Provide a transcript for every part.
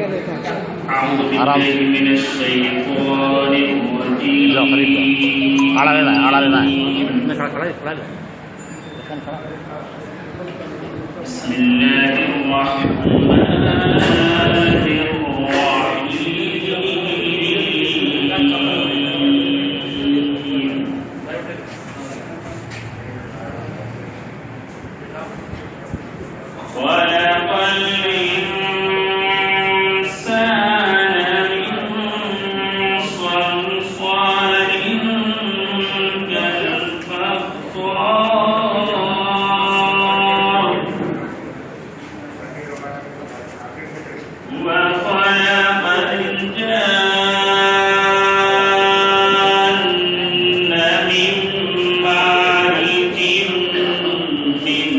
أعوذ بالله من الشيطان الرجيم. بسم الله الرحمن الرحيم. خلق الإنسان من صلصال كالفخار وخلق الجان من مارج من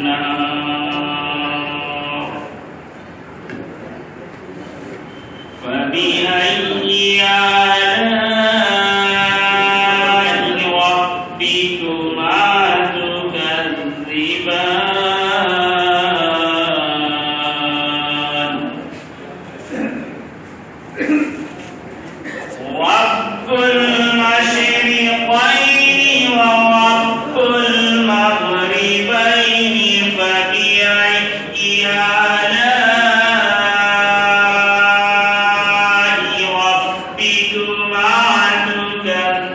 نار. فبأي آلاء ربكما تكذبان. رب المشرقين ورب المغربين فبأي آلاء ربكما تكذبان.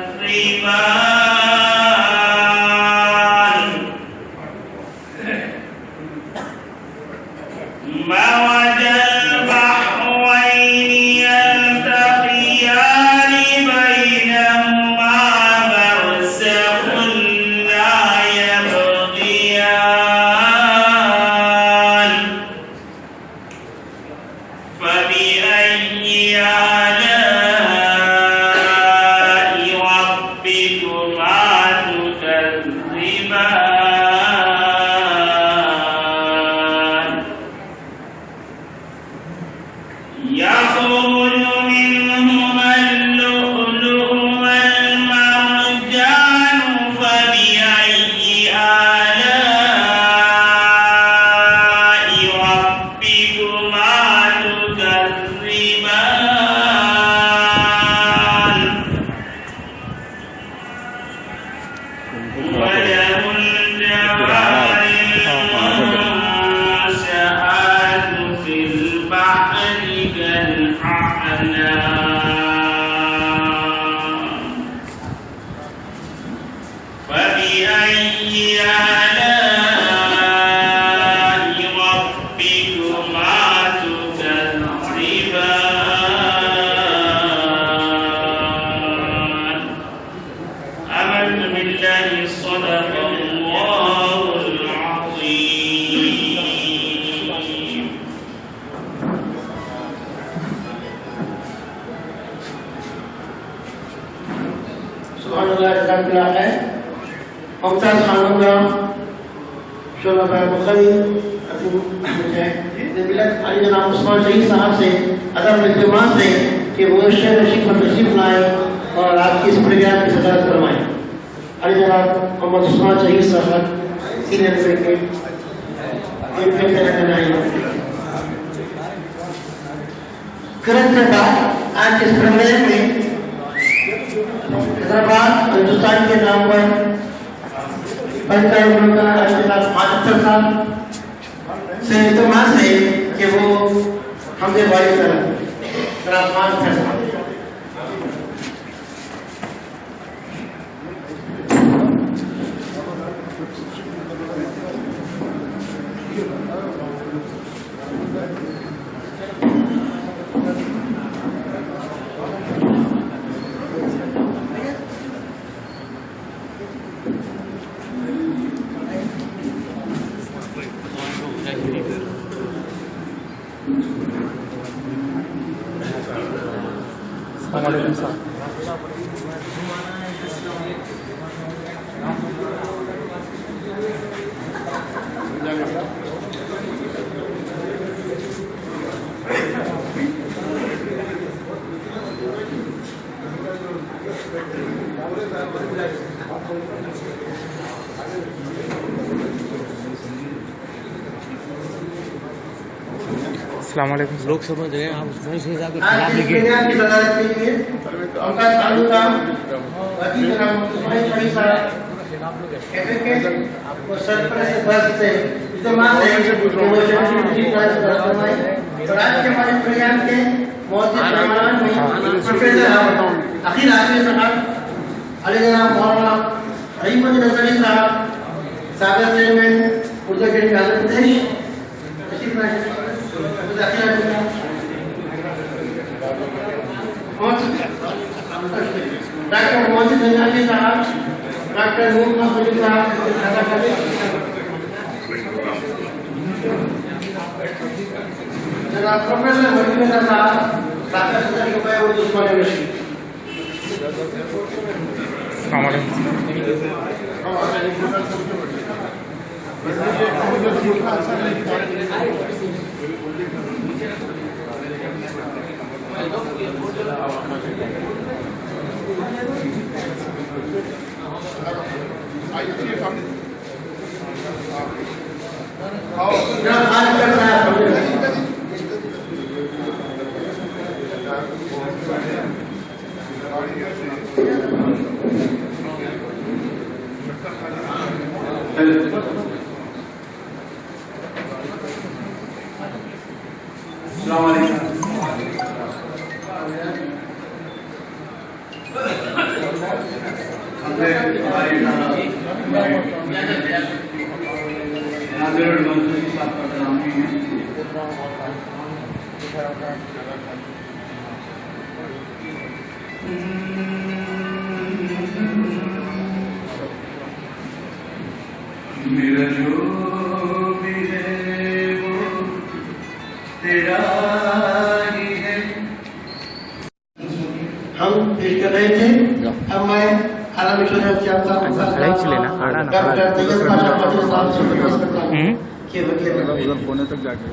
مرج البحرين يلتقيان بينهما برزخ لا يبغيان. فبأي آلاء ربكما تكذبان. يخرج منهما اللؤلؤ والمرجان. فبأي آلاء ربكما تكذبان. وله الجوار المنشآت في البحر كالأعلام. فبأي آلاء ربكما تكذبان. آمنت بالله صدق الله العظيم. سبحان اللہ جزاک اللہ خیر. ممتاز خانوں کا شعبہ بخاری علی جناب عثمان شہید صاحب سے ادب التماس ہے کہ وہ شعر و شکر تشریف لائیں اور آپ کی اس پروگرام کی صدارت فرمائیں. علی جناب محمد عثمان شہید صاحب سینئر سیکرٹری کرنے کے بعد آج اس پروگرام میں حیدرآباد ہندوستان کے نام پر پنچایت ملک مادر صاحب سے التماس ہے کہ وہ حمد باری کریں. السلام علیکم. لوگ سمجھ رہے ہیں آپ اس حساب سے آج اس پروگرام کی صدارت کے لیے ان کا تعلقہ وزیر جناب عثمان شاہی صاحب ایڈوکیٹ اور سرپرست بس سے اجتماع سے کہ وہ شہری تشریف لائی صدارت فرمائیں. اور آج کے ہمارے پروگرام کے معزز مہمان میں پروفیسر عقیل عاقل صاحب، علی جناب مولانا رحیم الدین نظری صاحب، سابق چیئرمین اردو اکیڈمی آندھرا پردیش، تشریف لائیں. ڈاکٹر محمد زنجانی صاحب، ڈاکٹر نور محمد صاحب، جناب پروفیسر وحید اللہ صاحب، ڈاکٹر صدر شعبہ اردو عثمان یونیورسٹی. السلام علیکم. السلام علیکم. میرا جو بھی ہے وہ تیرا ہی ہے. ہم پیش کر رہے تھے. اب میں عالم شہرت سے آپ کا ڈاکٹر طیب پاشا قادری صاحب سے درخواست کرتا ہوں کہ وکیل کونے تک جا کے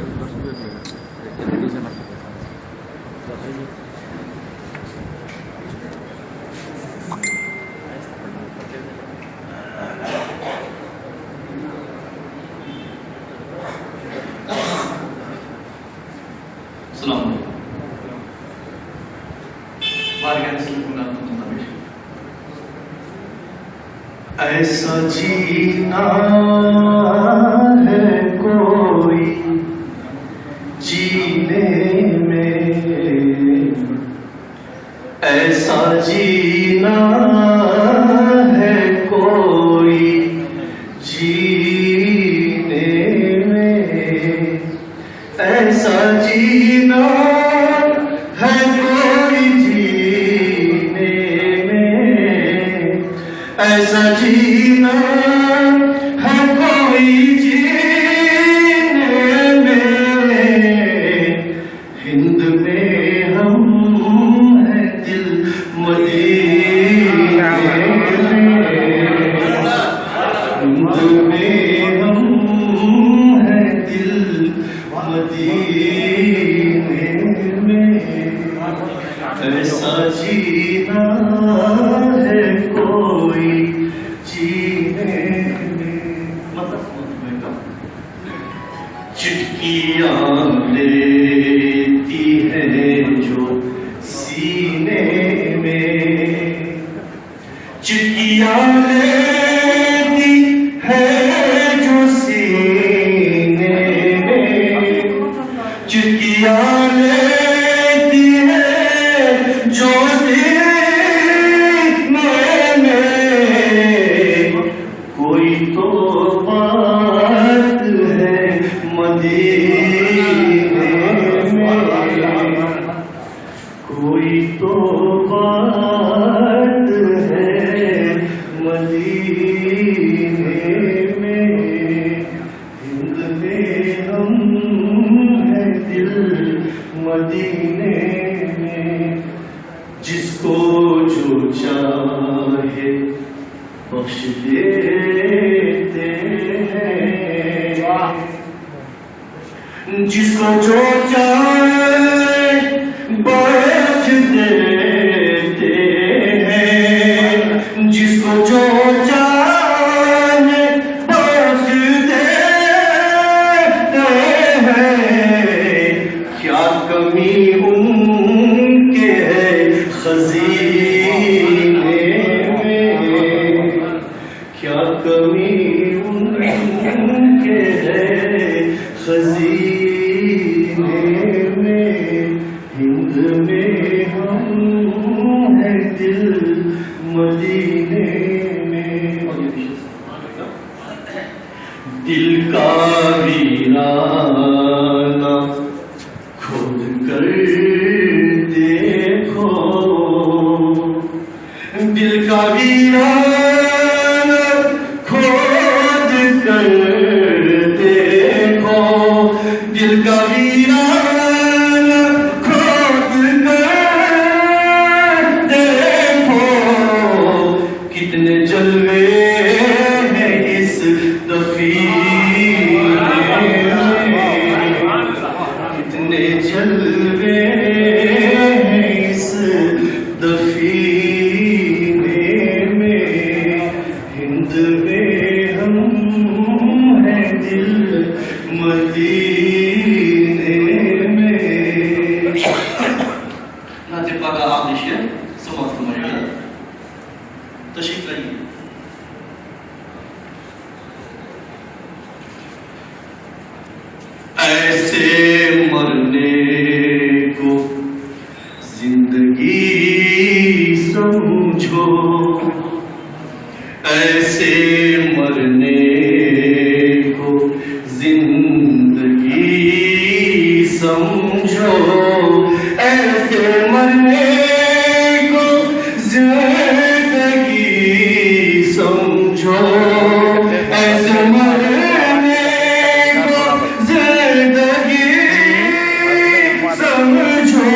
السلام علیکم. ایسا جینا ہے کوئی جینے میں، ایسا جینا ہے کوئی جینے میں، ایسا جینا ہے کوئی جینے میں، ایسا جینا ہے کوئی جینے میں. ہند میں ہم ہیں دل مدینے میں، ہند میں ہم ہیں دل مدینے میں، ایسا جینا ہے کوئی جینے میں. چٹکیاں لیتی ہے جو سینے میں، چٹکیاں لیتی ہے جو سینے میں، چٹکیاں لیتی ہے جو سینے میں. کوئی تو بات ہے مدینے میں، کوئی تو بات ہے مدینے میں. ہند میں ہم ہیں دل مدینے میں، جس کو جو چاہے بخش دیتے ہیں، جس کو جو چاہے بخش دیتے ہیں، جس کو جو چاہے بخش دیتے ہیں. کمی ان کے ہے خزینے میں، کیا کمی ان کے ہے خزینے میں، ہند میں ہم ہیں دل مدینے میں، دل کا ویرانہ کھود کر دیکھو، دل کا ویرانہ کھود کر دیکھو، دل کا ویرانہ کھود کر دیکھو، کتنے جلوے ہیں اس دفینے میں، کتنے جلوے ہیں اس دفینے میں، ہند میں ہم ہیں دل مدینے میں۔ نعت پاک آپ نے شعر سماعت فرمائیے گا، تشریف لائیے۔ ایسے مرنے کو زندگی سمجھو، ایسے مرنے کو زندگی سمجھو، ایسے مرنے کو زندگی سمجھو، ایسے مرنے کو زندگی سمجھو،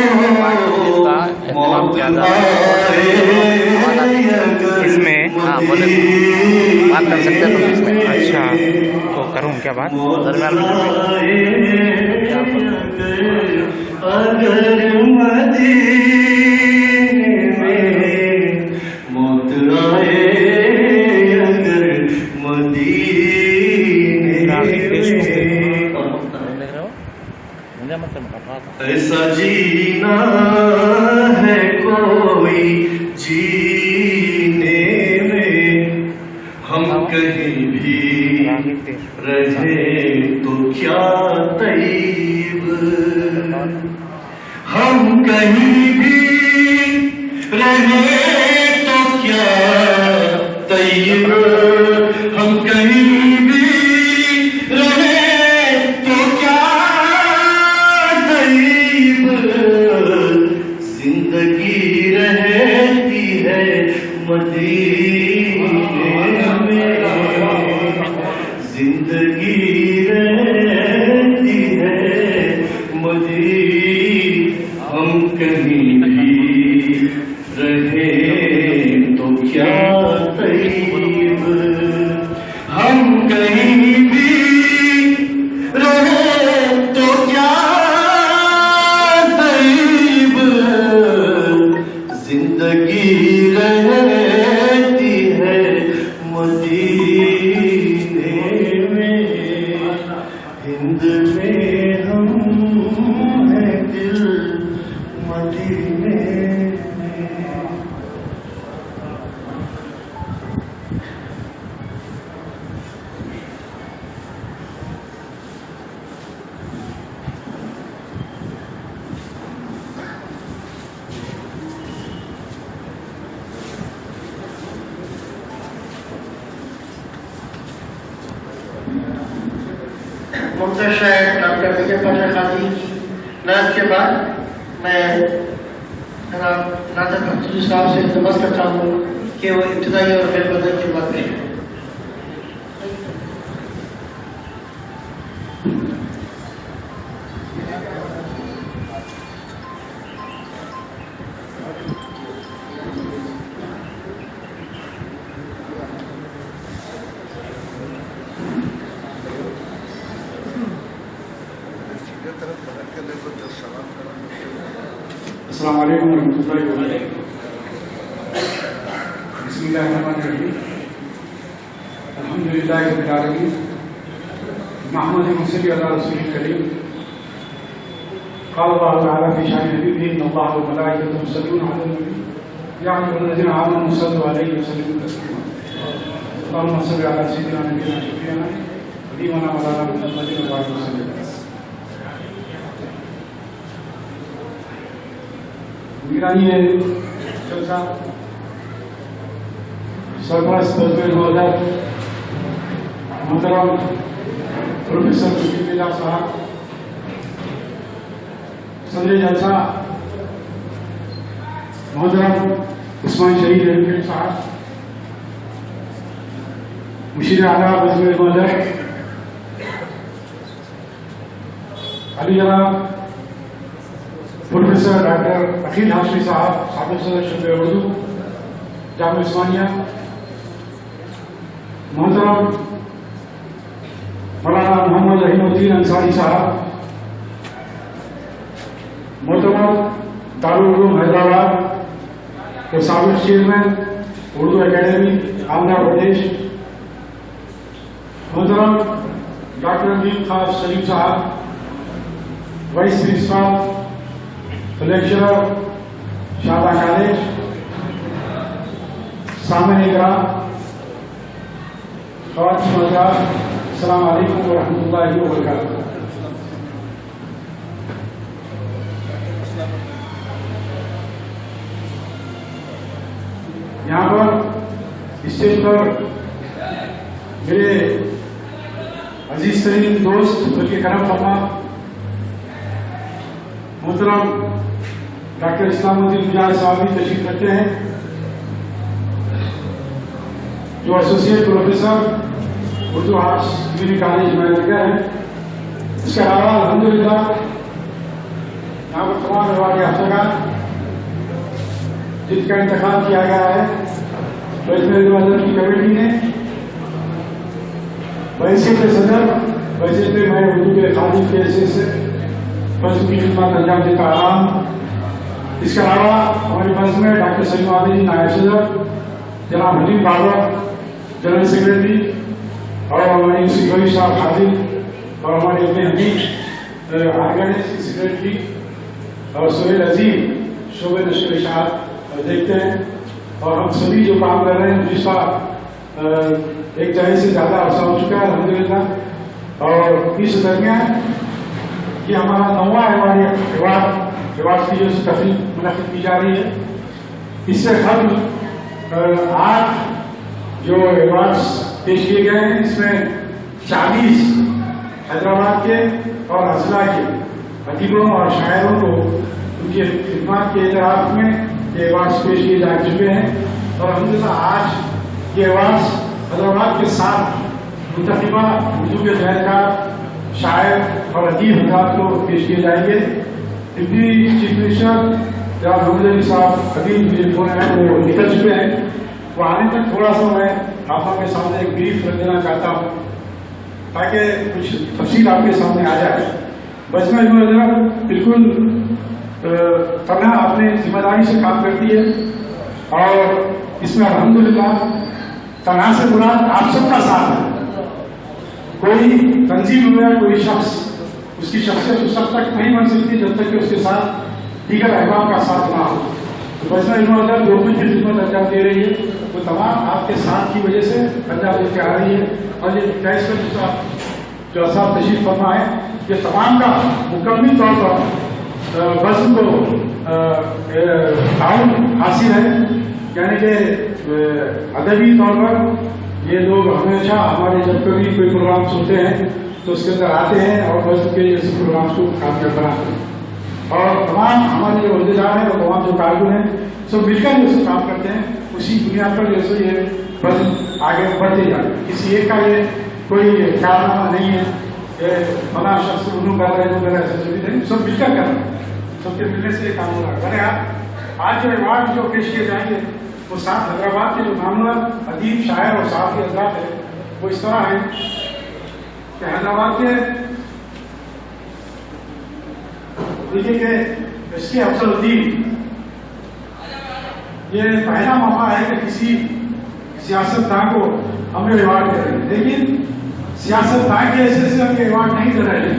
موت آئے اس میں ہاں بولے بات کر سکتے ہیں اس میں؟ اچھا تو کروں کیا بات درمیان میں؟ اگر مدینے میں موت آئے، اگر مدینے میں ایسا جینا ہے کوئی جینے میں، ہم کہیں بھی رہے تو کیا طیب، ہم کہیں بھی رہے تو کیا طیب، ہم کہیں بھی رہے تو کیا طیب، زندگی رہتی ہے مدینے میں، زندگی رہتی ہے مدینے، ہم کہیں بھی رہے تو کیا طیب، ہم کہیں بھی رہے تو کیا طیب، زندگی رہتی ہے مدینے میں، ہند میں ہم ہیں دل مدینے میں۔ ممتاز شاعر ڈاکٹر وجے پاشا قادری کی نعت کے بعد میں جناب ناطق مقصود صاحب سے التماس کرتا ہوں کہ وہ ابتدائی اور خیر بدل کی بات کریں۔ السلام علیکم ورحمۃ اللہ وبرکاتہ۔ بسم اللہ الرحمن الرحیم، الحمد للہ رب العالمین، محمد صلی اللہ رسول کریم۔ قال الله تعالى في شأن نبيه إن الله وملائكته يصلون على النبي يا أيها الذين آمنوا صلوا عليه وسلموا تسليما اللهم صل على سيدنا نبينا شفيعنا حبيبنا مولانا محمد وعلى آله وسلم. نگرانی جلسہ سرپرست تجویز وزیر محترم پروفیسر مفید اللہ صاحب، صدر جلسہ محترم عثمان شہید ایڈوکیٹ صاحب، مشیر اعلیٰ وزیر وزیر علی جناب پروفیسر ڈاکٹر عقیل ہاشمی صاحب، سابق صدر شعبہ اردو جامعہ عثمانیہ، محترم مولانا محمد رحیم الدین انصاری صاحب، محترم دارالعلوم حیدرآباد کے سابق چیئرمین اردو اکیڈمی آندھرا پردیش، محترم ڈاکٹر امین خان سلیم صاحب، وائس پرنسپل لیکچرر شادہ کالج، سامعین کرام، خواتین و حضرات، السلام علیکم ورحمۃ اللہ وبرکاتہ۔ یہاں پر اسٹیج پر میرے عزیز ترین دوست بلکہ کرم فرما محترم ڈاکٹر اسلام الدین مجاہد صاحب بھی تشریف رکھتے ہیں، جو associate professor Urdu arts degree college میں لگا ہے۔ اس کے علاوہ الحمدللہ یہاں پر تمام ایوارڈ یافتگان جن کا انتخاب کیا گیا ہے وزیر کی کمیٹی نے بحیثیت صدر، بحیثیت میں اردو کے خادم کے حیثیت سے بس کی خدمات انجام دیتا رہا۔ اس کے علاوہ ہمارے بس میں ڈاکٹر سلیم عابدی نائب صدر، جناب حلیم بابر جنرل سیکرٹری، اور ہماری یوسف غنی صاحب خادم، اور ہمارے ابن حمید آرگنائزنگ سیکرٹری، اور سہیل عظیم شعبہ نشر و اشاعت دیکھتے ہیں۔ اور ہم سبھی جو کام کر رہے ہیں جس کا ایک دہائی سے زیادہ عرصہ ہو چکا ہے الحمدللہ، اور اس درمیان یہ ہمارا 9واں ایوارڈ کی جو تقریب منعقد کی جا رہی ہے۔ اس سے قبل 8 جو ایوارڈز پیش کیے گئے ہیں، اس میں 40 حیدرآباد کے اور اضلاع کے ادیبوں اور شاعروں کو ان کی خدمات کے اعتراف میں یہ ایوارڈز پیش کیے جا چکے ہیں، اور الحمدللہ آج یہ ایوارڈز حیدرآباد کے 7 منتخبہ اردو کے خیرکار شاعر اور ادیب حضرات کو پیش کیے جائیں گے۔ ڈپٹی چیف منسٹر جناب محمد علی صاحب ابھی مجھے فون ہے وہ نکل چکے ہیں، وہ آنے تک تھوڑا سا میں آپ کے سامنے ایک بریف رکھ دینا چاہتا ہوں تاکہ کچھ تفصیل آپ کے سامنے آ جائے۔ بس میں بالکل تنہا اپنے ذمہ داری سے کام کرتی ہے، اور اس میں الحمدللہ تنہا سے مراد آپ سب کا ساتھ ہے۔ کوئی تنظیم ہو یا کوئی شخص، اس کی شخصیت اس وقت تک نہیں بن سکتی جب تک کہ اس کے ساتھ دیگر احباب کا ساتھ نہ ہو۔ تو بس میں جو کچھ خدمت انجام دے رہی ہے وہ تمام آپ کے ساتھ کی وجہ سے انجام دے کے آ رہی ہے، اور یہ 23 کا جو صاحب تشریف فرما ہے، یہ تمام کا مکمل طور پر بس کو تعاون حاصل ہے، یعنی کہ ادبی طور پر یہ لوگ ہمیشہ ہمارے جب کبھی کوئی پروگرام سنتے ہیں تو اس کے اندر آتے ہیں اور بس کے جیسے پروگرامس کو کامیاب بناتے ہیں، اور تمام ہمارے جو عہدیدار ہیں اور تمام جو کارکن ہیں سب مل کر جیسے کام کرتے ہیں، اسی بنیاد پر جیسے یہ بس آگے بڑھتے جاتے ہیں۔ کسی ایک کا یہ کوئی کارنامہ نہیں ہے کہ فلاں شخص انہوں کر رہے ہیں ایسا نہیں، سب مل کر کر رہے ہیں، سب کے ملنے سے یہ کام ہو رہا ہے۔ آج جو ایوارڈ جو پیش کیے جائیں گے وہ 7 حیدرآباد کے جو نامور ادیب، شاعر اور صحافی حضرات ہیں وہ اس طرح ہیں کہ حیدرآباد کے دیکھیے کہ اس کے افضل الدین، یہ پہلا موقع ہے کہ کسی سیاستدان کو ہم نے ایوارڈ دے رہے ہیں، لیکن سیاستدان کے حیثیت سے ہم یہ ایوارڈ نہیں دے رہے ہیں،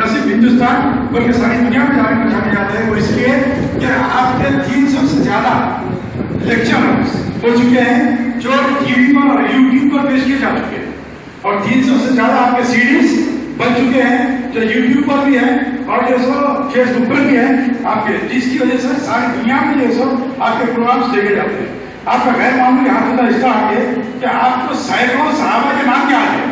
نہ صرف ہندوستان بلکہ ساری دنیا میں جانے جاتے ہیں، وہ اس لیے کہ آپ کے 300 سے زیادہ لیکچر ہو چکے ہیں جو ٹی وی پر اور یوٹیوب پر پیش کیے جا چکے ہیں، اور 300 سے زیادہ آپ کے سیریز بن چکے ہیں جو یوٹیوب پر بھی ہے اور جو سو فیس بک پر بھی ہے آپ کے، جس کی وجہ سے ساری دنیا میں جو سو آپ کے پروگرامس دیکھے جاتے ہیں۔ آپ کا غیر معمولی ہاتھ ہوتا اس کا آگے کہ آپ کو سینکڑوں صحابہ کے نام یاد ہے،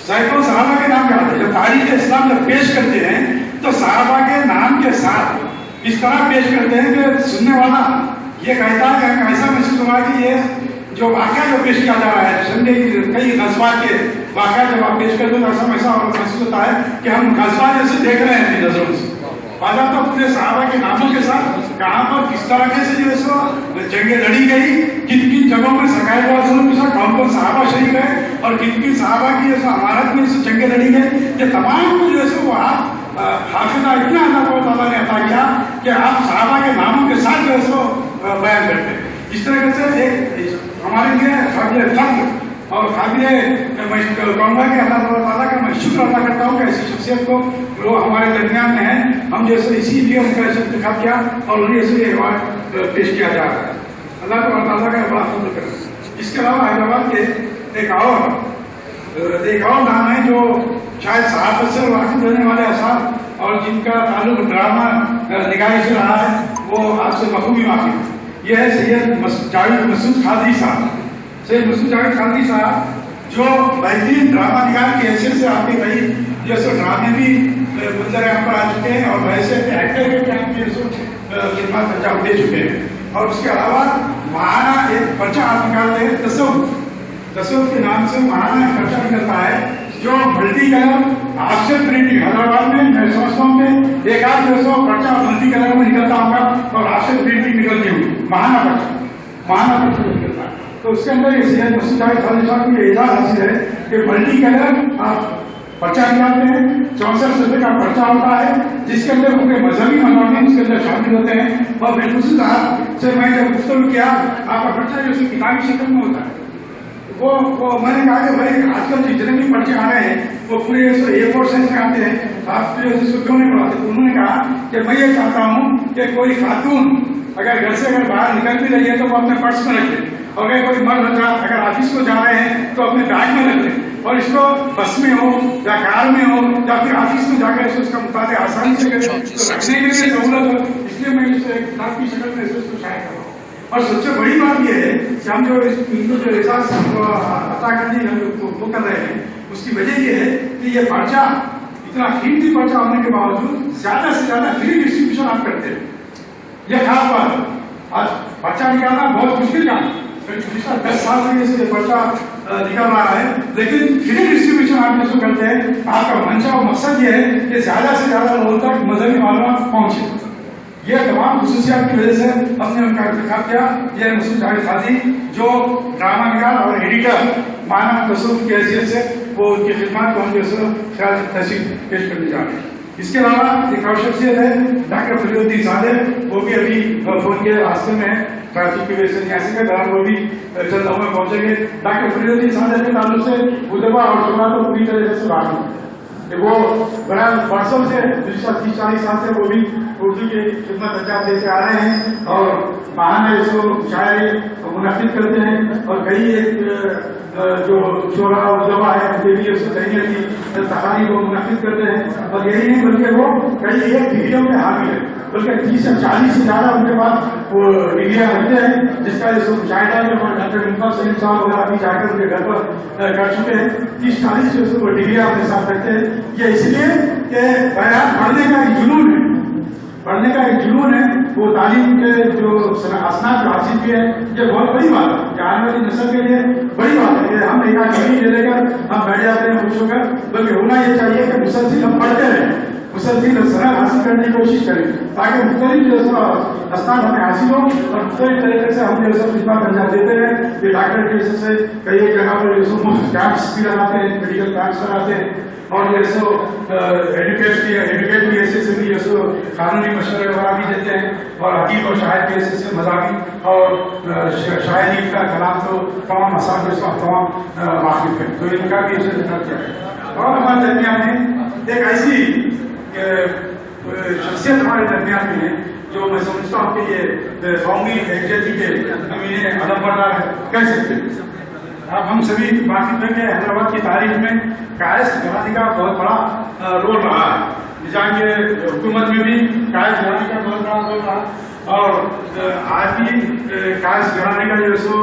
سینکڑوں صحابہ کے نام یاد ہے۔ جب تاریخ اسلام جب پیش کرتے ہیں تو صحابہ کے نام کے ساتھ اس طرح پیش کرتے ہیں کہ سننے والا یہ کہتا ہے کہ ایسا محسوس ہوا کہ یہ جو واقعہ جو پیش کیا جا رہا ہے، سنڈے کی کئی غزوات کے واقعہ جب آپ پیش کرتے ہیں تو ایسا محسوس ہوتا ہے کہ ہم غزوات جیسے دیکھ رہے ہیں اپنی نظروں سے۔ بعض تو پورے صحابہ کے ناموں کے ساتھ کہاں پر کس طرح سے جو ہے سو جنگیں لڑی گئی، کن کن جگہوں میں سرکاری وسلم کے ساتھ کون کون صحابہ شریک ہے اور کن کن صحابہ کی جو عمارت میں جنگیں لڑی گئی، یہ تمام کو جو ہے سو وہ آپ حافظہ اتنا اللہ تعالیٰ نے عطا کیا کہ آپ صحابہ کے ناموں کے ساتھ جو ہے سو بیان کرتے ہیں۔ اس طرح سے ایک ہمارے لیے قابل فخر اور قابل کہوں گا کہ اللہ تعالیٰ کا میں شکر ادا کرتا ہوں کہ ایسی شخصیت کو جو ہمارے درمیان میں ہیں، ہم جیسے اسی لیے ان کا انتخاب کیا اور انہیں اس لیے ایوارڈ پیش کیا جا رہا ہے۔ اللہ تعالیٰ کا بڑا فضل کرے۔ اس کے علاوہ حیدرآباد کے ایک اور نام ہے جو شاید صحافت سے واقف رہنے والے اثار اور جن کا تعلق ڈرامہ نگاری سے رہا ہے وہ آپ سے بخوبی واقف، یہ ہے سید جاوید مسعود قادری صاحب۔ سید مسعود جاوید قادری صاحب جو بہترین ڈرامہ نگار کی حیثیت سے آپ کے کئی جیسے ڈرامے بھی منظر عام پر آ چکے ہیں اور ویسے ایکٹر کے کام کی خدمات انجام دے چکے ہیں، اور اس کے علاوہ ماہانہ ایک پرچہ آپ نکالتے ہیں تصوف کے نام سے ماہانہ ایک پرچہ نکلتا ہے جو multi colour officer printing Hyderabad میں سمجھتا ہوں کہ ایک آدھ جو سو پرچہ ملٹی کلر میں نکلتا ہوگا اور آفسر پرنٹنگ نکلتی ہوگی، ماہانہ پرچہ نکلتا ہے۔ تو اس کے اندر یہ سید مسعود جاوید قادری صاحب کو یہ اعزاز حاصل ہے کہ ملٹی کلر آپ پرچہ نکالتے ہیں، 64 صفحے کا پرچہ ہوتا ہے جس کے اندر ان کے مذہبی مضامین اس کے اندر شامل ہوتے ہیں، اور بالخصوص صاحب سے میں جب گفتگو کیا آپ کا پرچہ جو کتابی شکل میں ہوتا ہے وہ میں نے کہا کہ بھائی آج کل جتنے بھی پرچے آ رہے ہیں وہ پورے A4 سائز میں آتے ہیں، آپ اس کو کیوں نہیں پڑھاتے؟ تو انہوں نے کہا کہ میں یہ چاہتا ہوں کہ کوئی خاتون اگر گھر سے اگر باہر نکل بھی رہی ہے تو وہ اپنے پرس میں رکھ لیں، اور اگر کوئی مرد اگر آفس کو جا رہے ہیں تو اپنے بیگ میں رکھ لیں، اور اس کو بس میں ہو یا کار میں ہو یا پھر آفس میں جا کر اس کا مطالعہ آسانی سے کریں تو رکھنے کے لیے سہولت ہو، اس لیے میں اسے کتاب کی شکل میں اس کو شائع کر رہا ہوں۔ اور سب سے بڑی بات یہ ہے کہ ہم جو اعزاز عطا کرنے وہ کر رہے ہیں اس کی وجہ یہ ہے کہ یہ پرچہ اتنا قیمتی پرچہ ہونے کے باوجود زیادہ سے زیادہ فری ڈسٹریبیوشن آپ کرتے ہیں، یہ خاص بات ہے۔ آج پرچہ نکالنا بہت مشکل کام ہے، پچھلے 10 سال سے یہ پرچہ نکل رہا ہے، لیکن فری ڈسٹریبیوشن آپ جیسے کرتے ہیں آپ کا منشا اور مقصد یہ ہے کہ زیادہ سے زیادہ لوگوں تک مذہبی معلومات پہنچے۔ یہ تمام خصوصیات کی وجہ سے ہم نے ان کا انتخاب کیا۔ یہ مسعود جاوید قادری جو ڈرامہ نگار اور ایڈیٹر ماہانہ تصوف کی حیثیت سے وہ ان کی خدمات کو ہم جیسے خیال تحصیل پیش کرنے جا رہے ہیں۔ اس کے علاوہ ایک اور شخصیت ہے ڈاکٹر فریح الدین صادق، وہ بھی ابھی فون کے راستے میں ہے، ٹریفک کی وجہ سے نہیں آ سکے، بہرحال وہ بھی چند لمحوں میں پہنچیں گے۔ ڈاکٹر فریح الدین صادق کے تعلق سے ادبا اور شعرا کو پوری طریقے سے واقف ہے، وہ بڑا برسوں سے 30-40 سال سے وہ بھی اردو کی خدمت انجام دیتے آ رہے ہیں اور ماہانہ اس کو شاعری منعقد کرتے ہیں، اور کئی ایک جو شعرا اور ادبا ہے ان کے لیے اس کو تحریر کی تقاریب کو منعقد کرتے ہیں، اور یہی نہیں بلکہ وہ کئی ایک ڈگریوں میں حاوی ہے، بلکہ 30 سے 40 سے زیادہ ان کے پاس وہ ڈگریاں رکھتے ہیں، جس کا اس مشاہدہ جو ڈاکٹر ممتاز سلیم صاحب وغیرہ ابھی جا کر ان کے گھر پر کر چکے ہیں، 30-40 سے وہ ڈگریاں اپنے ساتھ رکھتے ہیں۔ یہ اس لیے کہ بیان پڑھنے کا ایک جنون ہے، پڑھنے کا ایک جنون ہے، وہ تعلیم کے جو اسناد جو حاصل کیے ہیں، یہ بہت بڑی بات ہے، یہ آنے والی نسل کے لیے بڑی بات ہے کہ ہم ایک ڈگری لے کر ہم بیٹھ جاتے ہیں خوش ہو کر، بلکہ ہونا یہ چاہیے کہ مسلسل ہم پڑھتے رہیں، مسلسل سند حاصل کرنے کی کوشش کریں تاکہ مختلف جو اسناد ہمیں حاصل ہو اور مختلف طریقے سے ہم جو خدمات انجام دیتے ہیں۔ یہ ڈاکٹر کی وجہ سے کئی ایک جگہ پر جو مفت کیمپس بھی لگاتے ہیں، میڈیکل کیمپس لگاتے ہیں، اور یہ سو ایڈوکیٹ کی حیثیت سے بھی یہ سو قانونی مشورے وغیرہ بھی دیتے ہیں، اور حقیق اور شاعر کی حیثیت سے مضامین اور شاعری کا کلام تو تمام اساتذہ اس وقت تمام واقف ہیں، تو ان کا بھی اسے ذکر کیا ہے۔ اور ہمارے درمیان میں ایک ایسی شخصیت ہمارے درمیان میں ہے جو میں سمجھتا ہوں کہ یہ قومی یکجہتی کے زمین علم بردار ہے کہہ سکتے ہیں. اب ہم سبھی واقف ہیں کہ حیدرآباد کی تاریخ میں قائد گھرانے کا بہت بڑا رول رہا ہے. نظام کے حکومت میں بھی قائد گھرانے کا بہت بڑا رول رہا اور آج بھی قائد گھرانے کا جو سو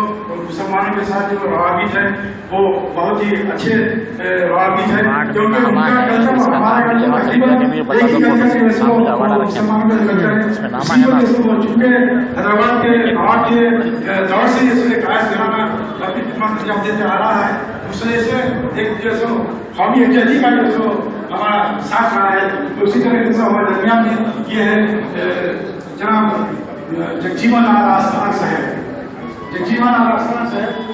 مسلمانوں کے ساتھ جو روابط ہے وہ بہت ہی اچھے روابط ہے کیونکہ ان کا کلچر اور ہمارا کلچر تقریباً ایک ہی کلچر کے جیسے مسلمانوں کا کلچر ہے. اسی وجہ سے وہ چونکہ حیدرآباد کے نواب کے دور سے جیسے قائد گھرانا اپنی خدمت انجام دیتے آ رہا ہے اس وجہ سے ایک جو سو قومی یکجہتی کا جو سو ہمارا ساتھ رہا ہے. اسی طرح سے ہمارے درمیان میں یہ ہے جناب جگجیون آستانہ صاحب. جگجیون آستانہ صاحب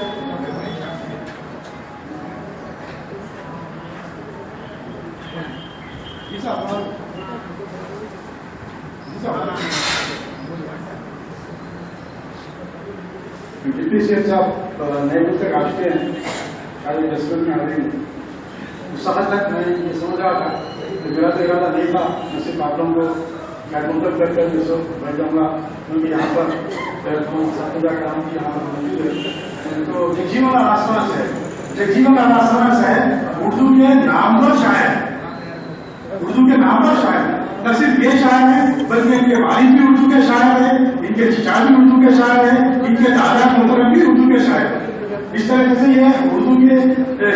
ڈپٹی سی ایم صاحب نئے بل تک آ چکے ہیں شاید 10 منٹ میں آ رہے ہیں. اس وقت تک میں یہ سمجھ رہا تھا کہ میرا تو ارادہ نہیں تھا میں صرف آپ لوگوں کو منتخب کر کر جو بیٹھ جاؤں گا کیونکہ یہاں پر ساتھیہ کرام کی یہاں پر موجود ہے. تو جگجیون آستانہ صاحب جگجیون آستانہ صاحب اردو کے نامور شاعر اردو کے نامور شاعر نہ صرف یہ شاعر ہیں بلکہ ان کے والد بھی اردو کے شاعر ہیں ان کے چچا بھی اردو کے شاعر ہیں ان کے دادا محترم بھی اردو کے شاعر ہیں. اس طرح سے یہ اردو کے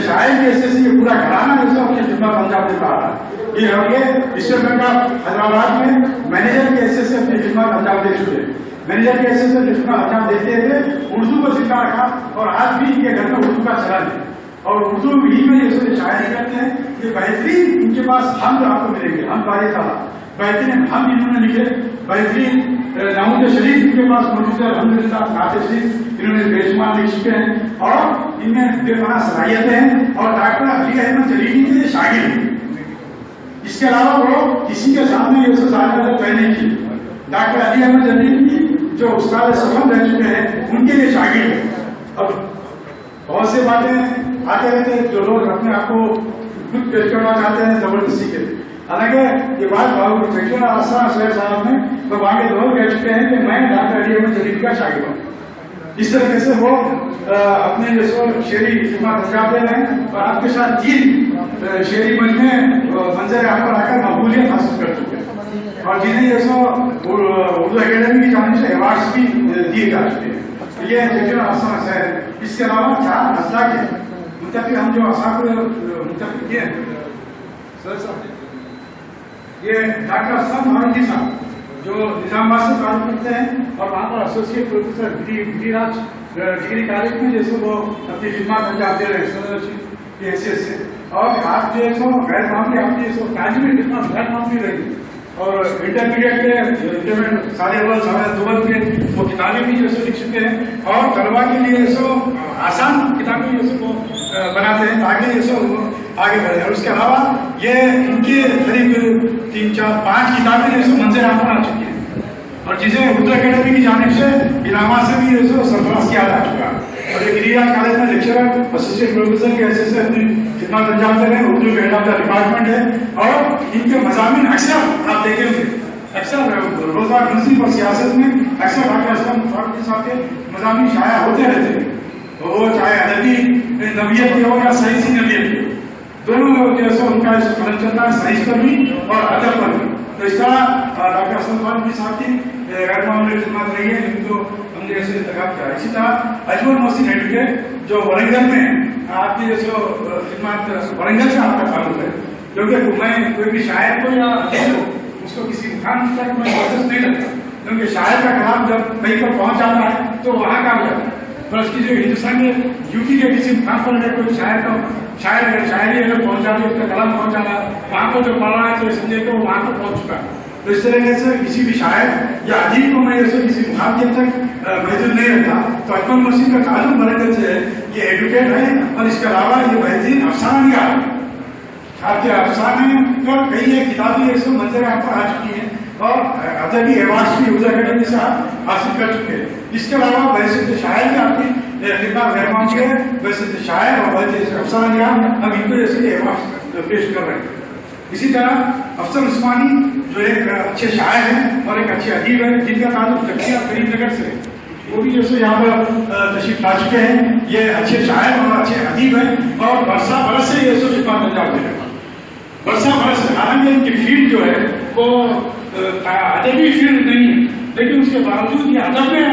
شاعر کے حصے سے یہ پورا گھرانہ جو ہے اپنی خدمت انجام دیتا آ رہا ہے. یہ ہم یہ اسٹیٹ بینک آف حیدرآباد میں مینیجر کے حصے سے اپنی خدمت انجام دے چکے. مینیجر کے حصے سے خدمت انجام دیتے ہوئے اردو کو زندہ رکھا اور آج بھی ان کے گھر میں اردو کا چلن ہے اور اردو ہی میں یہ شاعری کرتے ہیں. یہ بہترین ان کے پاس ہم آپ کو ملیں گے. ہم بارے تھا بہترین ہم انہوں نے لکھے. بہترین نامود شریف ان کے پاس موجود ہے. الحمدللہ نعت شریف انہوں نے بے شمار لکھ چکے ہیں اور ان میں بے پناہ صلاحیتیں ہیں. اور ڈاکٹر علی احمد جلیلی کے شاگرد ہیں. اس کے علاوہ وہ کسی کے سامنے یہ زیادہ طے نہیں کی. ڈاکٹر علی احمد جلیلی جو استاد سخن رہ چکے ہیں ان کے لیے شاگرد ہیں. اب بہت سے باتیں آتے رہتے ہیں جو لوگ اپنے آپ کو خود پیش کرنا چاہتے ہیں زبردستی کے. حالانکہ یہ بات جگجیون آستانہ صاحب نے تو آگے دور کہہ چکے ہیں کہ میں ڈاکٹر علی احمد جلیلی کا شاگرد ہوں. اس طریقے سے وہ اپنے جو سو شعری خدمات انجام دے رہے ہیں اور آپ کے ساتھ 3 شعری منظر آپ پر آ کر مقبولیت حاصل کر چکے ہیں اور جنہیں یہ سو اردو اکیڈمی کی جانب سے ایوارڈس بھی دیے جا چکے ہیں. یہ جگجیون آستانہ صاحب. اس کے علاوہ 4 اساتذہ کے منتخب ہم جو اساتذہ منتخب کیے ہیں یہ ڈاکٹر اسلم مہاجی صاحب جو نظام آباد سے تعلق رکھتے ہیں اور وہاں پر ایسوسیٹ پروفیسر گری راج ڈگری کالج میں جیسے وہ اپنی خدمات انجام دے رہے ہیں کی حیثیت سے. اور آپ جو ہے سو غیر معمولی آپ کی تعلیمی خدمات غیر معمولی رہی اور انٹرمیڈیٹ کے سارے اول سارے دول کے وہ کتابیں بھی جیسے لکھ چکے ہیں اور طلبا کے لیے سو آسان کتابیں جیسے وہ بناتے ہیں تاکہ یہ سو آگے بڑھے. اور اس کے علاوہ یہ ان کے قریب 3 4 5 کتابیں جیسے منظر عام پر آ چکی ہیں اور جسے اردو اکیڈمی کی جانب سے انعامات سے بھی یہ سرفراز کیا جا چکا ہے. اور یہ گری راج کالج میں لیکچرر اسوسیٹ پروفیسر کے حیثیت سے اپنی خدمات انجام دے رہے ہیں. اردو کے ہیڈ آف دا ڈپارٹمنٹ ہے اور ان کے مضامین اکثر آپ دیکھیں گے اکثر روزگار نصیب اور سیاست میں اکثر ڈاکٹر اسلم فاروقی صاحب کے مضامین شائع ہوتے رہتے ہیں. وہ چاہے ادبی نوعیت کے ہو یا سائنسی نوعیت کے دونوں جیسے ان کا قدم چلتا ہے سائنس پر بھی اور ادب پر بھی. تو اس طرح ڈاکٹر اسلم فاروقی صاحب کی غیر معمولی خدمات رہی ہے جن کو ہم نے ایسے انتخاب کیا. اسی طرح اجمل محسن ایڈوکیٹ جو ورنگل میں آپ کی جیسے خدمات ورنگل سے آپ کا تعلق ہے کیونکہ میں کوئی بھی شاعر کو یا اس کو کسی مقام تک میں اجازت نہیں رکھتا کیونکہ شاعر کا کلام جب کہیں پر پہنچ جاتا ہے تو وہاں کام جاتا ہے. اور اس کی جو ہندوستان کے یوپی کے کسی مقام پر اگر کوئی شاعر کا شاعری اگر پہنچ جاتی ہے اس کا کلام پہنچ جانا وہاں پر جو پڑھ رہا ہے تو سمجھے کہ وہ وہاں پر پہنچ چکا ہے. تو اس طریقے سے کسی بھی شاعر یا ادیب کو میں ایسے کسی مقام تک محدود نہیں رکھتا. تو اجمل محسن کا تعلق برکت سے ہے یہ ایڈوکیٹ ہے اور اس کے علاوہ یہ بہترین افسانہ نگار ہے. آپ کے افسانے تو کئی کتابیں ایسے منظر آپ پر آ چکی ہیں اور ادبی ایوارڈس بھی اردو اکیڈمی سے حاصل کر چکے ہیں. اس کے علاوہ بحیثیت شاعر بھی آپ کی خدمات غیر معمولی ہے. بحیثیت شاعر اور بحیثیت افسانہ نگار اب ان کو جیسے ایوارڈس پیش کر رہے ہیں. اسی طرح افضل عثمانی جو ایک اچھے شاعر ہیں اور ایک اچھے ادیب ہیں جن کا تعلق چکیا کریم نگر سے، وہ بھی جیسے یہاں پر تشریف لا چکے ہیں. یہ اچھے شاعر اور اچھے ادیب ہیں اور برسا برس سے یہ سب خدمات انجام دے رہے ہیں. برسا برس سے حالانکہ ان کی فیلڈ جو ہے وہ ادبی فیلڈ نہیں ہے، لیکن اس کے باوجود یہ ادب میں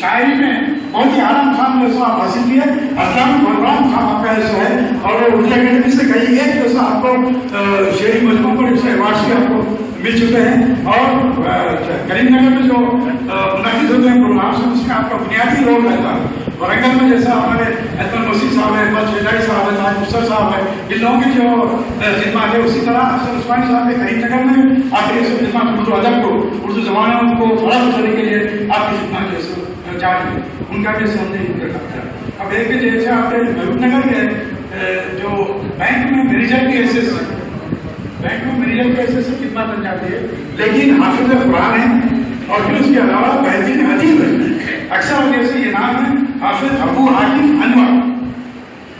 شاعری میں بہت ہی اعلیٰ مقام میں حاصل کیا. اسلام بلرام خان آپ کا ایسا ہے اور وہ اردو اکیڈمی سے کہی ہے کہ آپ کو شعری مجموعوں پر اس ایوارڈس بھی آپ کو مل چکے ہیں. اور کریم نگر میں جو منعقد ہوتے ہیں پروگرامس ہیں اس میں آپ کا بنیادی رول رہتا ہے. ورنگل میں جیسا ہمارے احمد مسیح صاحب ہے، بس شیدائی صاحب ہے، تاج مفسر صاحب ہے، ان لوگوں کی جو خدمات ہے، اسی طرح افضل عثمانی صاحب نے کریم نگر میں آپ کی خدمات اردو ادب کو، اردو زبانوں کو فروغ دینے کے لیے آپ کی خدمات جیسے چاہیے ان کا بھی ہم نے ذکر کرتا ہے. اب ایک جیسے آپ نے محبوب نگر کے جو بینک میں مینیجر کی حیثیت سے، بینک میں مینیجر کی حیثیت سے خدمات انجام ہے، لیکن حافظ قرآن ہے اور پھر اس کے علاوہ بہترین ادیب ہے. اکثر جیسے یہ نام ہے حافظ ابو عاطف انور.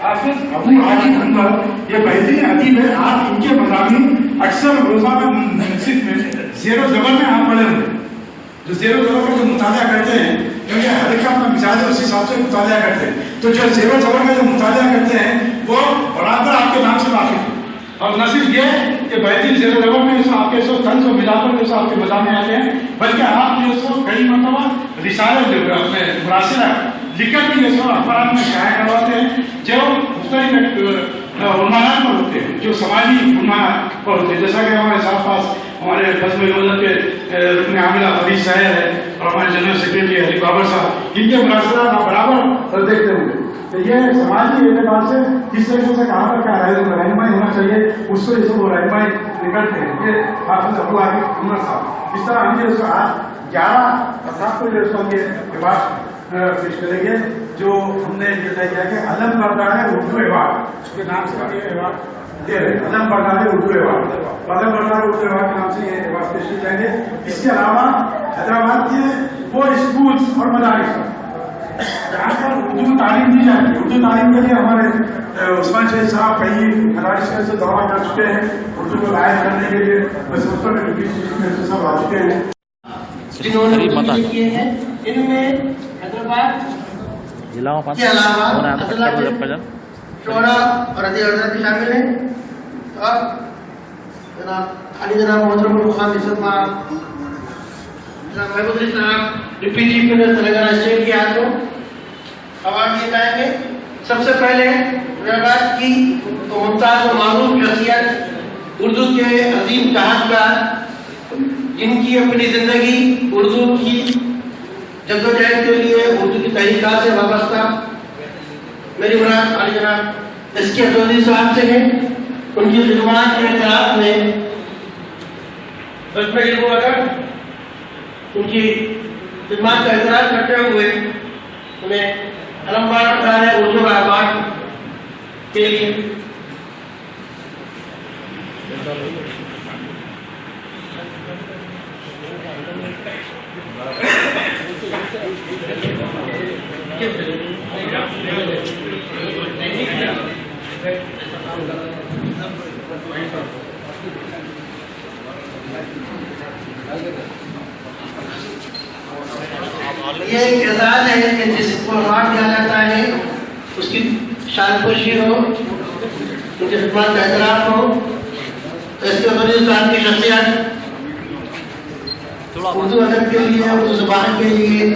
حافظ ابو عاطف انور یہ بہترین ادیب ہے. آپ ان کے مضامین اکثر روزانہ منصف میں زیر و زبر میں آپ پڑھے ہوئے، جو زیر و زبر کا جو مطالعہ کرتے ہیں کیونکہ ہر ایک اپنا مزاج ہے اس حساب سے مطالعہ کرتے ہیں، تو جو زیر و زبر کا جو مطالعہ کرتے ہیں وہ برابر آپ کے نام سے واقف ہے. اور نہ صرف یہ کہ بہترین زیر و زبر میں آپ کے سو طنز و ملاقات جو آپ کے مضامین آتے ہیں، بلکہ آپ جو سو کئی مرتبہ رسالے جو اپنے مراسلہ لکھ کر بھی جو سو اخبارات میں شائع کرواتے ہیں جو مختلف عنوانات پر ہوتے ہیں، جو سماجی عنوانات پر ہوتے ہیں. جیسا کہ ہمارے ساتھ پاس ہمارے بزم نوزت کے رکن عاملہ حدیث صاحب ہے اور ہمارے جنرل سیکرٹری علی بابر صاحب، ان کے مراسلات آپ برابر دیکھتے ہوں. تو یہ سماجی اعتبار سے کس طریقے سے کہاں پر کیا رہنمائی ہونا چاہیے اس کو وہ رہنمائی نکلتے ہیں. یہ حافظ ابو عاطف انور صاحب اس طرح ہم نے اس کو آج 11 افراد کو جو اس کو یہ ایوارڈ پیش کریں گے جو ہم نے یہ طے کیا کہ علم بردار اردو ایوارڈ، اس کے نام سے یہ ایوارڈ دے رہے ہیں. علم بردار اردو ایوارڈ، علم بردار اردو ایوارڈ کے نام سے یہ ایوارڈ پیش کیے جائیں گے. اس کے علاوہ حیدرآباد کے وہ اسکولس اور مدارس جہاں پر اردو تعلیم دی جاتی ہے، اردو تعلیم کے لیے ہمارے عثمان شہید صاحب کئی مدارس سے دورہ کر چکے ہیں اردو کو لائق کرنے کے لیے. بس میں سب آ چکے ہیں جنہوں نے کیے ہیں. ان میں حیدرآباد کے علاوہ شعرا اور ادیب حضرات شامل ہیں. اور جناب علی جناب محترم الخان عزت مآب جناب محبوب علی صاحب deputy chief minister Telangana state کے ہاتھوں ایوارڈ دیے جائیں گے. سب سے پہلے حیدرآباد کی ممتاز و معروف شخصیت، اردو کے عظیم چاہتکار جن کی اپنی زندگی اردو کی جدوجہد کے لیے، اردو کی تحریکات سے وابستہ، میری مراد علی جناب ایس کے چودھری صاحب سے ہے. ان کی خدمات کے اعتراف میں ان کی خدمات کا اعتراف کرتے ہوئے انہیں علم بردار اردو ایوارڈ کے لیے یہ ایک اعزاز ہے کہ جس کو ایوارڈ دیا جاتا ہے اس کی شان پوشی ہو، ان کی خدمات کا اعتراف ہو. اس کے غریب صاحب کی شخصیت اردو ادب کے لیے، اردو زبان کے لیے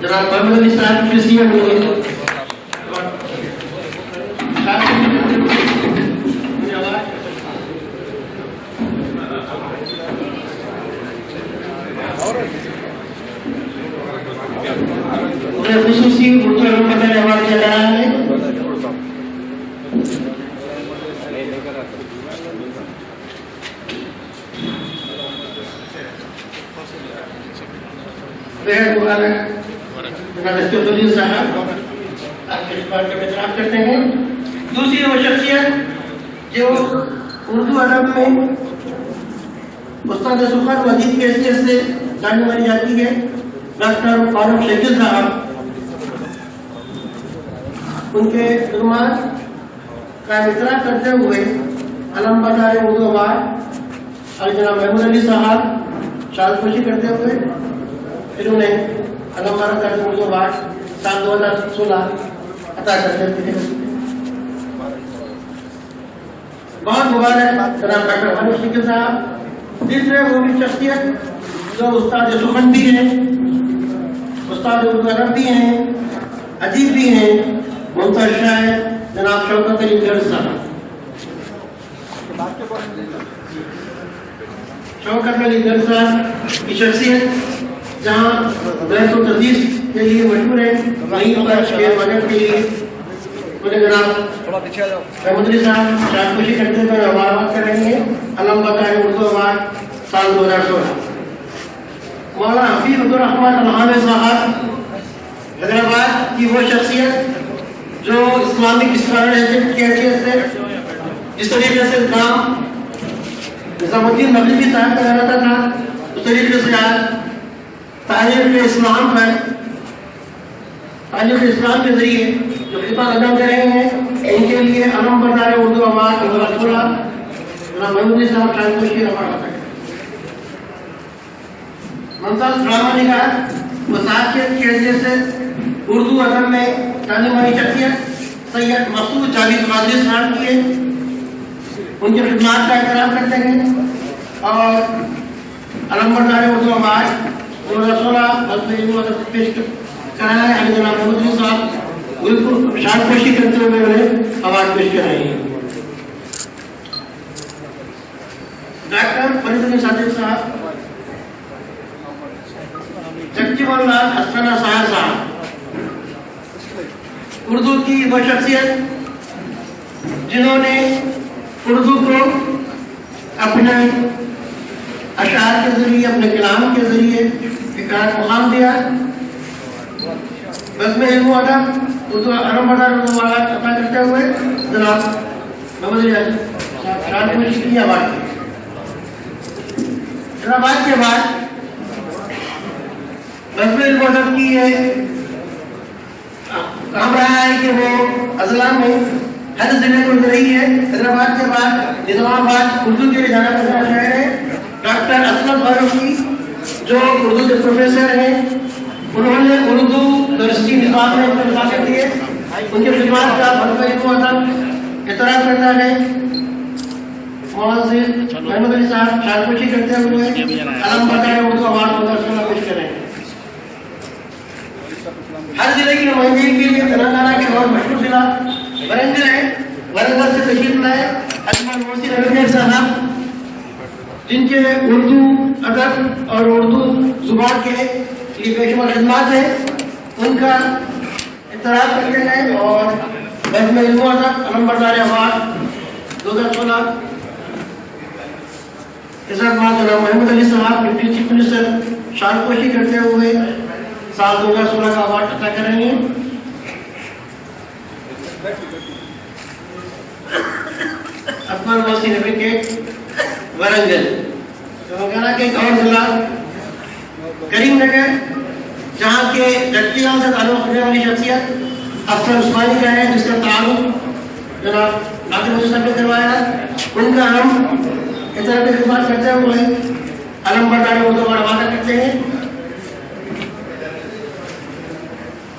جناب محمد علی صاحب کی سی ایم خصوصی اردو ایوارڈ دیا جا رہا ہے. صاحب آپ کے خدمات کا اعتراف کرتے ہیں. دوسری وہ شخصیت جو اردو ادب میں استاد سخن ادیب کی حیثیت سے جانی مانی جاتی ہے، ڈاکٹر فاروق شکیل صاحب. ان کے خدمات کا اعتراف کرتے ہوئے علم بردار اردو اوارڈ اور جناب محمود علی صاحب شادخوشی کرتے ہوئے انہوں نے علم بردار اردو اوارڈ سال 2016 عطا کرتے ہیں. بہت مبارک جناب ڈاکٹر حنیف شکیل صاحب. تیسرے وہ بھی شخصیت جو استاد سخن بھی ہیں، استاد اردو ادب بھی ہیں، ادیب بھی ہیں، ممتاز شاعر جناب شوکت علی گرد صاحب. شوکت علی گرد صاحب کی شخصیت جہاں بحث و تدریس کے لیے مشہور ہے، وہیں پر شعر و ادب کے لیے انہیں جناب محمود علی صاحب شادخوشی کرتے ہوئے اوارڈ کر رہی ہیں. علم بردار اردو اوارڈ سال 2016. مولانا حفیظ عبدالرحمن الحاوی صاحب حیدرآباد کی وہ شخصیت جو اسلامک اسکالرشپ کی حیثیت سے جس طریقے سے کام نظام الدین مغربی صاحب کا رہتا تھا، اس طریقے سے آج تاریخ اسلام پر تاریخ اسلام کے ذریعے جو خدمات انجام دے رہے ہیں ان کے لیے علم بردار اردو اوارڈ 2016 جناب محمود علی صاحب شادخوشی اوارڈ ہے. ممتاز ڈرامہ نگار وساطیت کی حیثیت سے اردو ادب میں جانی مانی شخصیت سید مسعود جاوید قادری صاحب کی ہے. ان کی خدمات کا احترام کرتے ہیں اور علم بردار اردو اوارڈ 2016 پیش کرایا ہے. علی جناب محمود علی صاحب بالکل شادخوشی کرتے ہوئے انہیں اوارڈ پیش کر رہے ہیں. ڈاکٹر فرید علی صادق صاحب، جگجیون لال حسنہ صاحب اردو کی وہ شخصیت جنہوں نے اردو کو اپنے اشعار کے ذریعے، اپنے کلام کے ذریعے ایک مقام دیا. بزم علم و ادب اردو علم بردار اردو اوارڈ عطا کرتے ہوئے جناب محمود علی صاحب شادخوشی کی اوارڈ. جناب آج کے بعد بزم علم و ادب کی یہ کام رہا ہے کہ وہ اضلاع میں ہر ضلع کو دے رہی ہے. حیدرآباد کے بعد نظام آباد اردو کے لیے جانا پسند شہر ہے. ڈاکٹر اسلم فاروقی جو اردو کے پروفیسر ہیں، انہوں نے اردو درسی نظام میں اضافے کیے. ان کے خدمات کا بزم علم و ادب اعتراف کرتا ہے. محمود علی صاحب شادخوشی کرتے ہوئے علم بردار اردو اوارڈ 2016 پیش کر رہے ہیں. ہر ضلع کی نمائندگی کے لیے تلنگانہ کے اور مشہور ضلع ورنگل ہے. ورنگل سے تشریف لائے اجمل محسن علی صاحب جن کے اردو ادب اور اردو زبان کے لیے بے شمار خدمات ہیں. ان کا اعتراف کرتے ہیں اور بزم علم و ادب علم بردار اوارڈ 2016 جناب محمود علی صاحب ڈپٹی چیف منسٹر شادخوشی کرتے ہوئے سال 2016 کا اوارڈ عطا کر رہے ہیں. اکبر محسن ایڈوکیٹ ورنگل. تلنگانہ کے ایک اور ضلع کریم نگر جہاں کے جگجیون سے تعلق رکھنے والی شخصیت افسر عثمانی کا ہے، جس کا تعلق جناب ڈاکٹر محمود صاحب نے کروایا. ان کا ہم اس طرح کی خدمات کرتے ہوئے علم بردار اردو اوارڈ عطا کرتے ہیں.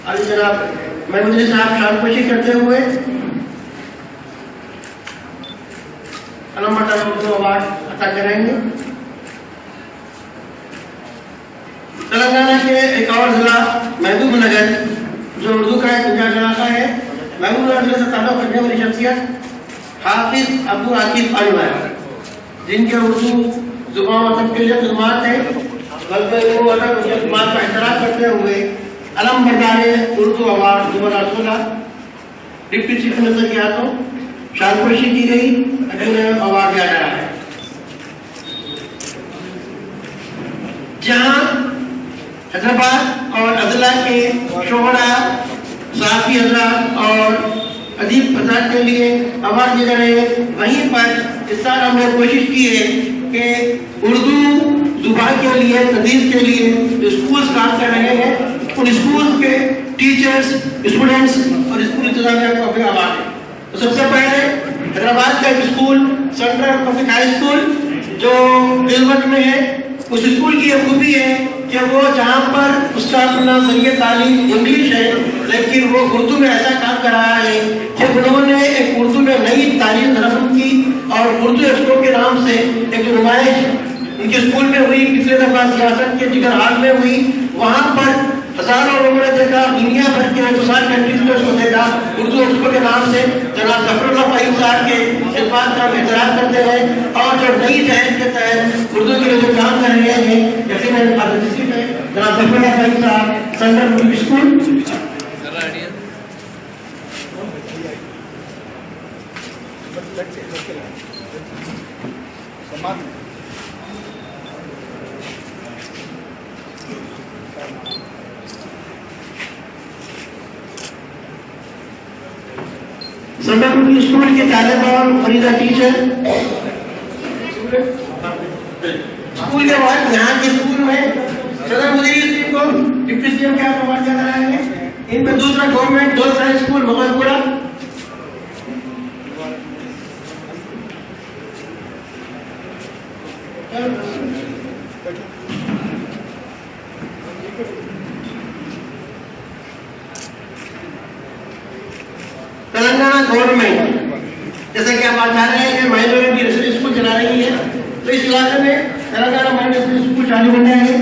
علی جناب محمود علی صاحب شادخوشی کرتے ہوئے علم بردار اردو اوارڈ عطا کریں گے. تلنگانہ کے ایک اور ضلع محبوب نگر جو اردو کا ایک انجاز علاقہ ہے، محبوب نگر ضلع سے تعلق رکھنے والی شخصیت حافظ عبد العقیب انور جن کے اردو زبان و ادب کے لیے خدمات ہیں. بزم علم و ادب کی خدمات کا احترام کرتے ہوئے علم بردار Urdu award 2016 deputy chief minister کے ہاتھوں شادخوشی کی گئی. انہیں اوارڈ دیا جا رہا ہے. جہاں حیدرآباد اور اضلاع کے شعراء، صحافی حضرات اور ادیب حضرات کے لیے اوارڈ دیے جا رہے ہیں، وہیں پر اس سال ہم نے کوشش کی ہے کہ اردو زبان کے لیے، تدریس کے لیے اسکولز کام کر رہے ہیں، ان اسکولز کے ٹیچرز، اسٹوڈنٹس اور اسکول انتظامیہ کو اپنے آواز ہے. تو سب سے پہلے حیدرآباد کا ایک school central public high school جو گلبرٹ میں ہے, اس اسکول کی یہ خوبی ہے کہ وہ جہاں پر اس کا اپنا ذریعہ تعلیم انگلش ہے لیکن وہ اردو میں ایسا کام کر رہا ہے کہ انہوں نے ایک اردو میں نئی تعلیم رسم کی اور اردو ایکسپو کے نام سے ایک نمائش ان کے اسکول میں ہوئی, پچھلے دفعہ سیاست کے جگر ہال میں ہوئی. وہاں پر ہزاروں لوگوں نے دیکھا, دنیا بھر کے 160 کنٹریز میں اس کو دیکھا. اردو ایکسپو کے نام سے جناب ظفر اللہ فہیم صاحب کے خدمات کا احترام کرتے ہیں اور جو نئی جہد کے تحت اردو کے لیے جو کام کر رہے ہیں یقیناً جناب ظفر اللہ فہیم صاحب central public school. Central public school کے طالب علم فریدہ ٹیچر اسکول کے بعد یہاں کے اسکول میں صدر مدیر کو ڈپٹی سی ایم کیا پرووائڈ کر رہے ہیں. ان میں دوسرا گورنمنٹ دو سارے اسکول مغل پورا تلنگانہ گورنمنٹ جیسا کہ آپ آج جا رہے ہیں کہ مائنورٹی ریسرچ اسکول چلا رہی ہے, تو اس علاقے میں تلنگانہ مائنورٹی اسکول چالو ہونا ہے,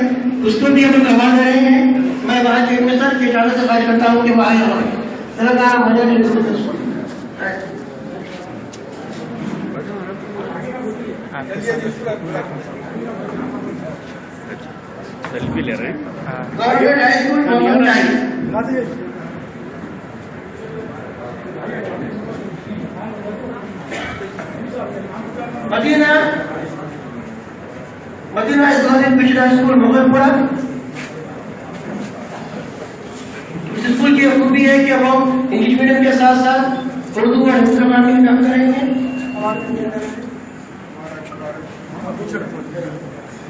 اس کو بھی ہم لوگ کروا دے رہے ہیں. میں وہاں کے ایڈمنسٹر کے ادارے سے خواہش کرتا ہوں کہ وہ آئے اور Telangana minority research school selfie لے رہے ہیں. گورنمنٹ ہائی اسکول مدینہ اسلامک مشن اسکول مغل پورا. اس اسکول کی خوبی ہے کہ وہ انگلش میڈیم کے ساتھ ساتھ اردو اور ہندی زبان میں کام کریں گے.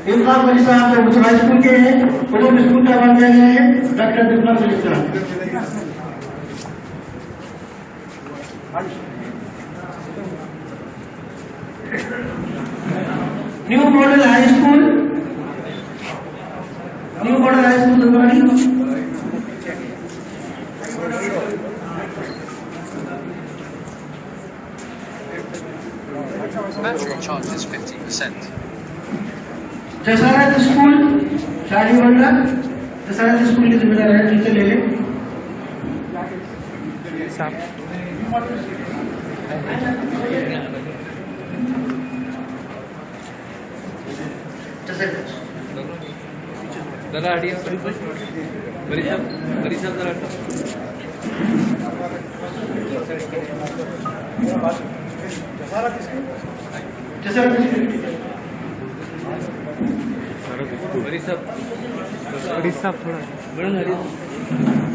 انقلاب علی صاحب جو مصباح اسکول کے ہیں انہوں نے اسکول کا آواز دیا گیا ہے ڈاکٹر انقلاب Ali sahab. New model high school Dilwadi. Battery charge is 50%. Jasarat school Shahi Munda, جسارت school کی ذمہ دار ہے ٹیچر لے لیں.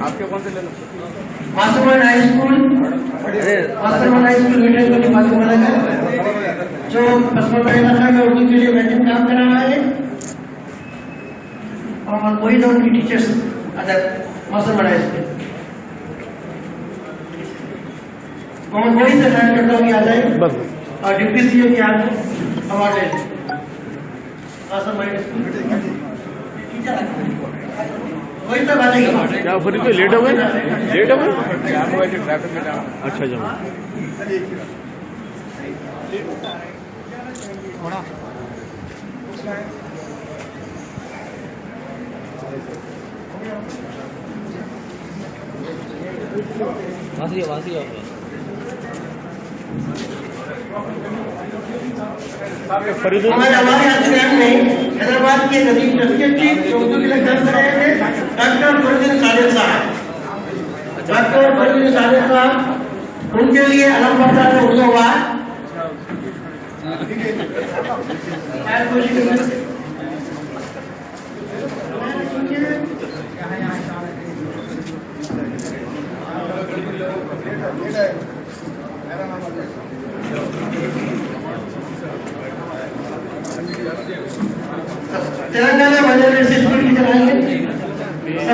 آپ کے کون سے لینا ماسٹر ہائی اسکول جو پسماندہ علاقہ میں اردو کے لیے بہترین کام کر رہا ہے اور وہی دور کی teachers other master high school اور وہی سے خیال کرتا ہوں کہ آ جائے اور ڈپٹی سی ایم کے ہاتھ اوارڈ لے ماسٹر ہائی اسکول وہی سب آ جائے گا. کیا پھر کوئی لیٹ ہو گئے ٹریفک میں جانا. اچھا جاؤ ہمارے حیدرآباد میں حیدرآباد کے ندیم شخصیت کی جو اردو کے لیے کام کر رہے تھے ڈاکٹر فردین صادق صاحب. ڈاکٹر فردین صادق صاحب ان کے لیے علم پردہ میں اردو ہوا. تلنگانہ مائنورٹی اسکول کی چلائیں گے.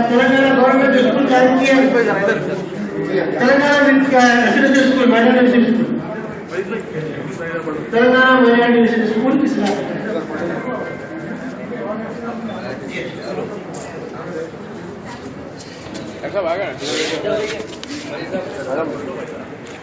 تلنگانہ گورنمنٹ اسکول جاری کی ہے تلنگانہ میں کیا ہے residential school minority school Telangana minority school کس طرح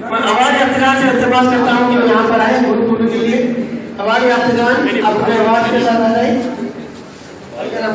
میں ہمارے افغان سے التماس کرتا ہوں کہ وہ یہاں پر آئے گرو کے لیے. ہمارے افغان اپنے آواز کے ساتھ آ جائیں. اگر آپ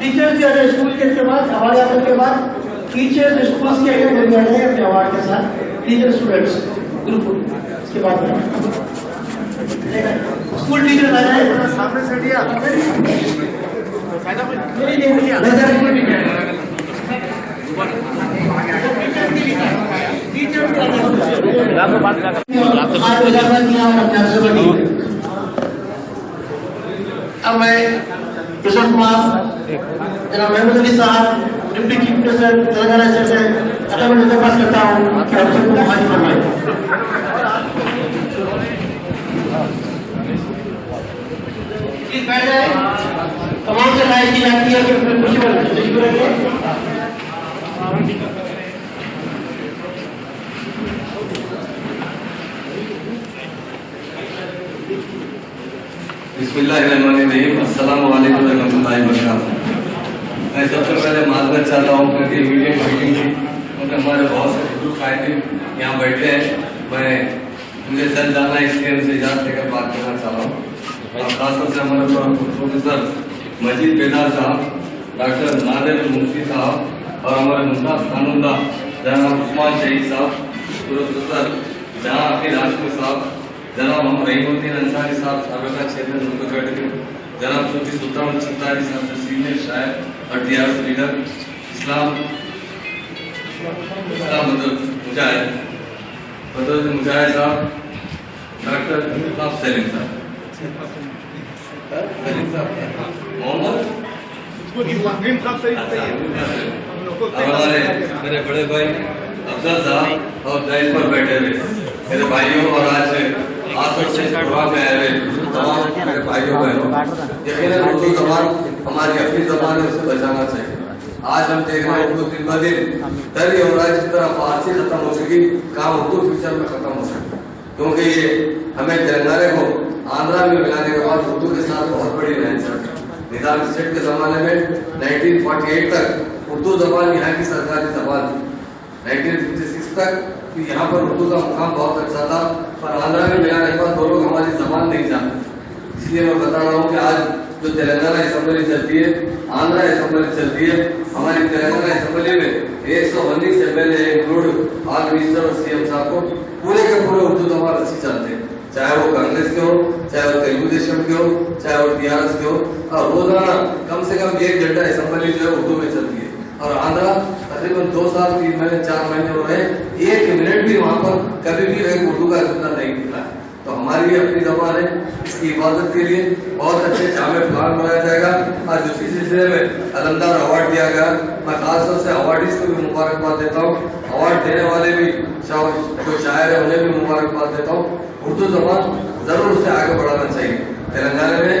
ٹیچرز جو ہے اسکول کے بعد ہمارے یہاں کے بعد ٹیچرز اسکولس کے اگر بن جاتے ہیں اپنے اوارڈ کے ساتھ ٹیچر اسٹوڈنٹس گروپ اس کے بعد اسکول ٹیچر آ جائے سامنے سے دیا اب میں کشن کمار جناب محمود علی صاحب ڈپٹی چیف منسٹر تلنگانہ سے ادب میں درخواست کرتا ہوں کہ آپ سب کو حاضر فرمائیں. تمام سے خواہش کی جاتی ہے کہ اپنے خوشی پر تشریف رکھیں. بسم اللہ الرحمن الرحیم. السلام علیکم ورحمۃ اللہ وبرکاتہ. میں سب سے پہلے معذرت چاہتا ہوں کہ میٹنگ تھی کیونکہ ہمارے بہت سے بزرگ قائدین یہاں بیٹھے ہیں. مجھے چل جانا اس لیے ان سے اجازت لے کر بات کرنا چاہ رہا ہوں. اور خاص طور سے ہمارے پروفیسر مجید بیدار صاحب, ڈاکٹر نادر مفتی صاحب اور ہمارے ممتاز خانندہ جناب عثمان شہید صاحب, پروفیسر جہاں عقیل ہاشمی صاحب, جناب محمد رحیم الدین انصاری صاحب سابقہ چیئرمین ملک کیٹگری, جناب صوفی سلطان ستاری صاحب سینئر شاعر اور ٹی آر سی لیڈر, اسلام مجاہد مجاہد صاحب, ڈاکٹر سلیم صاحب محمد ہمارے میرے بڑے بھائی افضل صاحب اور دائز پر بیٹھے ہوئے میرے بھائیوں اور آج آسر سے پروگرام میں آئے ہوئے تمام میرے بھائیوں بہنوں, یقیناً اردو زبان ہماری اپنی زبان ہے, اسے بچانا چاہیے. آج ہم دیکھ رہے ہیں اردو دن بہ دن تری ہو رہا ہے. جس طرح فارسی ختم ہو چکی, کام اردو فیوچر میں ختم ہو سکتا ہے, کیونکہ یہ ہمیں تلنگانہ کو آندھرا میں ملانے کے بعد اردو کے ساتھ بہت بڑی رہنسر ہے. نظام اسٹیٹ کے زمانے میں 1948 تک اردو زبان یہاں کی سرکاری زبان تھی. 1956 تک یہاں پر اردو کا مقام بہت اچھا تھا, اور آندھرا میں ملانے کے بعد دو لوگ ہماری زبان نہیں جانتے. اس لیے میں بتا رہا ہوں کہ آج جو تلنگانہ اسمبلی چلتی ہے, آندھرا اسمبلی چلتی ہے, ہماری تلنگانہ اسمبلی میں 119 MLA انکلوڈ آل منسٹر اور سی ایم صاحب کو پورے کے پورے اردو زبان اچھی چلتے ہیں, چاہے وہ کانگریس کے ہو, چاہے وہ تیلگو دیشم کے ہو, چاہے وہ ٹی آر ایس کے ہو. اور روزانہ کم سے کم 1 گھنٹہ اسمبلی جو ہے اردو میں چلتی ہے. اور آندھرا تقریباً 2 سال 3 مہینے 4 مہینے ہو رہے ہیں, 1 منٹ بھی وہاں پر کبھی بھی ایک اردو کا ذکر نہیں نکلا ہے. تو ہماری یہ اپنی زبان ہے, اس کی حفاظت کے لیے بہت اچھے جامع پلان بنایا جائے گا. آج اسی سلسلے میں علمدار ایوارڈ دیا گیا. میں خاص طور سے ایوارڈیز کو بھی مبارکباد دیتا ہوں. ایوارڈ دینے والے بھی جو شاعر ہیں انہیں بھی مبارکباد دیتا ہوں. اردو زبان ضرور اسے آگے بڑھانا چاہیے. تلنگانہ میں